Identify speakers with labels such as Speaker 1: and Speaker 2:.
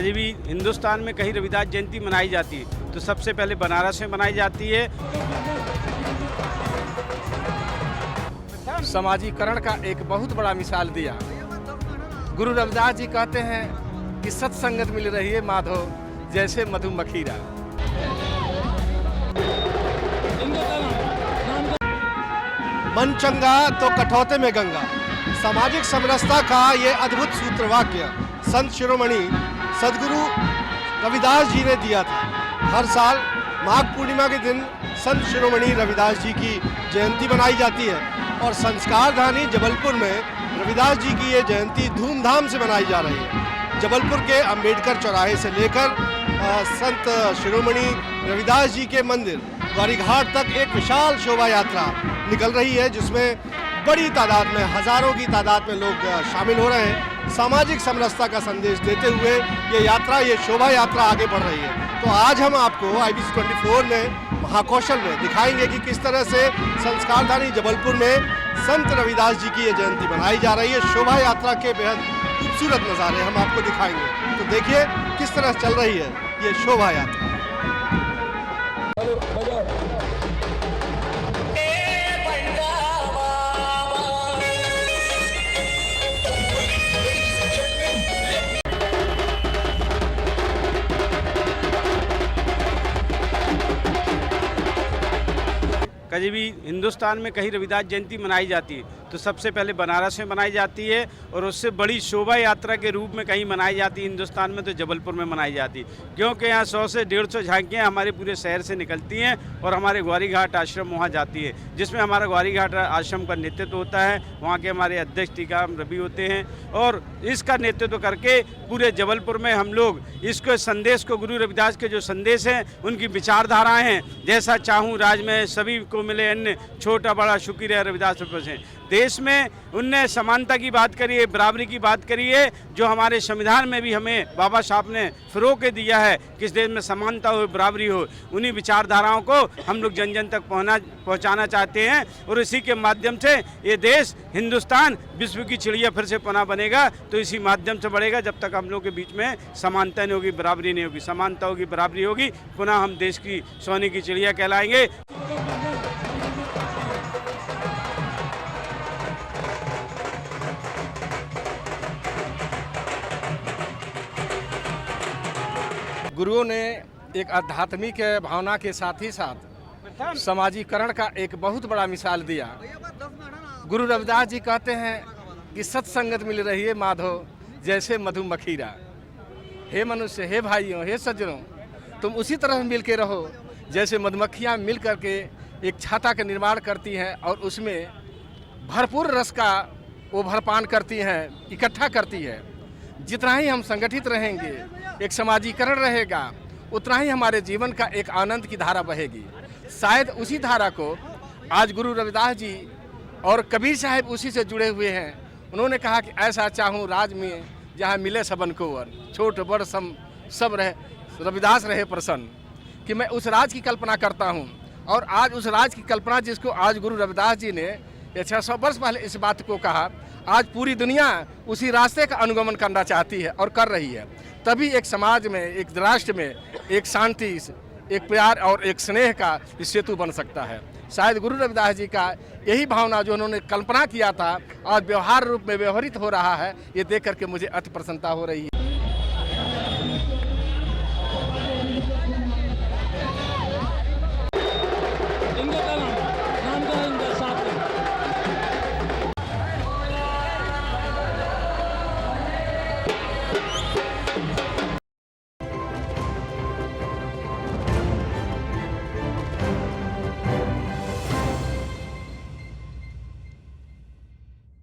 Speaker 1: कहीं भी हिंदुस्तान में कहीं रविदास जयंती मनाई जाती है तो सबसे पहले बनारस में मनाई जाती है।
Speaker 2: समाजीकरण का एक बहुत बड़ा मिसाल दिया। गुरु रविदास जी कहते हैं कि सत्संगत मिल रही है माधव जैसे मधुमक्खीरा।
Speaker 3: मन चंगा तो कठौते में गंगा, सामाजिक समरसता का ये अद्भुत सूत्र वाक्य संत शिरोमणि सदगुरु रविदास जी ने दिया था। हर साल माघ पूर्णिमा के दिन संत शिरोमणि रविदास जी की जयंती मनाई जाती है और संस्कार धानी जबलपुर में रविदास जी की ये जयंती धूमधाम से मनाई जा रही है। जबलपुर के अंबेडकर चौराहे से लेकर संत शिरोमणि रविदास जी के मंदिर गौरीघाट तक एक विशाल शोभा यात्रा निकल रही है, जिसमें बड़ी तादाद में, हजारों की तादाद में लोग शामिल हो रहे हैं। सामाजिक समरसता का संदेश देते हुए ये शोभा यात्रा आगे बढ़ रही है। तो आज हम आपको IBC 24 में महाकौशल में दिखाएंगे कि किस तरह से संस्कारधानी जबलपुर में संत रविदास जी की ये जयंती मनाई जा रही है। शोभा यात्रा के बेहद खूबसूरत नज़ारे हम आपको दिखाएंगे। तो देखिए किस तरह चल रही है ये शोभा यात्रा।
Speaker 1: कहीं भी हिंदुस्तान में कहीं रविदास जयंती मनाई जाती है तो सबसे पहले बनारस में मनाई जाती है और उससे बड़ी शोभा यात्रा के रूप में कहीं मनाई जाती है हिंदुस्तान में तो जबलपुर में मनाई जाती है, क्योंकि यहाँ 100 से 150 झांकियाँ हमारे पूरे शहर से निकलती हैं और हमारे ग्वारीघाट आश्रम वहाँ जाती है, जिसमें हमारा ग्वारीघाट आश्रम का नेतृत्व होता है। वहाँ के हमारे अध्यक्ष टीकाराम रवि होते हैं और इसका नेतृत्व करके पूरे जबलपुर में हम लोग इसको संदेश को, गुरु रविदास के जो संदेश हैं, उनकी विचारधाराएँ हैं, जैसा चाहूँ राज में सभी को मिले अन्य, छोटा बड़ा शुक्रिया रविदास से। देश में उनने समानता की बात करी है, बराबरी की बात करी है, जो हमारे संविधान में भी हमें बाबा साहब ने फ़रोग़ दिया है कि इस देश में समानता हो, बराबरी हो। उन्हीं विचारधाराओं को हम लोग जन जन तक पहुंचाना चाहते हैं और इसी के माध्यम से ये देश हिंदुस्तान विश्व की चिड़िया फिर से पुनः बनेगा। तो इसी माध्यम से बढ़ेगा जब तक हम लोग के बीच में समानता नहीं होगी, बराबरी नहीं होगी। समानता होगी, बराबरी होगी, पुनः हम देश की सोने की चिड़िया कहलाएंगे।
Speaker 2: गुरुओं ने एक आध्यात्मिक भावना के साथ ही साथ समाजीकरण का एक बहुत बड़ा मिसाल दिया। गुरु रविदास जी कहते हैं कि सत्संगत मिल रही है माधव जैसे मधुमक्खीरा। हे मनुष्य, हे भाइयों, हे सज्जनों, तुम उसी तरह मिल के रहो जैसे मधुमक्खियाँ मिल करके एक छाता का निर्माण करती हैं और उसमें भरपूर रस का वो भरपान करती हैं, इकट्ठा करती है। जितना ही हम संगठित रहेंगे, एक समाजीकरण रहेगा, उतना ही हमारे जीवन का एक आनंद की धारा बहेगी। शायद उसी धारा को आज गुरु रविदास जी और कबीर साहब उसी से जुड़े हुए हैं। उन्होंने कहा कि ऐसा चाहूँ राज में जहाँ मिले सबन को वर, छोट बड़ सब रहे, रविदास रहे प्रसन्न। कि मैं उस राज की कल्पना करता हूँ और आज उस राज की कल्पना जिसको आज गुरु रविदास जी ने 600 वर्ष पहले इस बात को कहा, आज पूरी दुनिया उसी रास्ते का अनुगमन करना चाहती है और कर रही है। तभी एक समाज में, एक राष्ट्र में एक शांति, एक प्यार और एक स्नेह का सेतु बन सकता है। शायद गुरु रविदास जी का यही भावना जो उन्होंने कल्पना किया था आज व्यवहार रूप में व्यवहारित हो रहा है। ये देख करके मुझे अति प्रसन्नता हो रही है।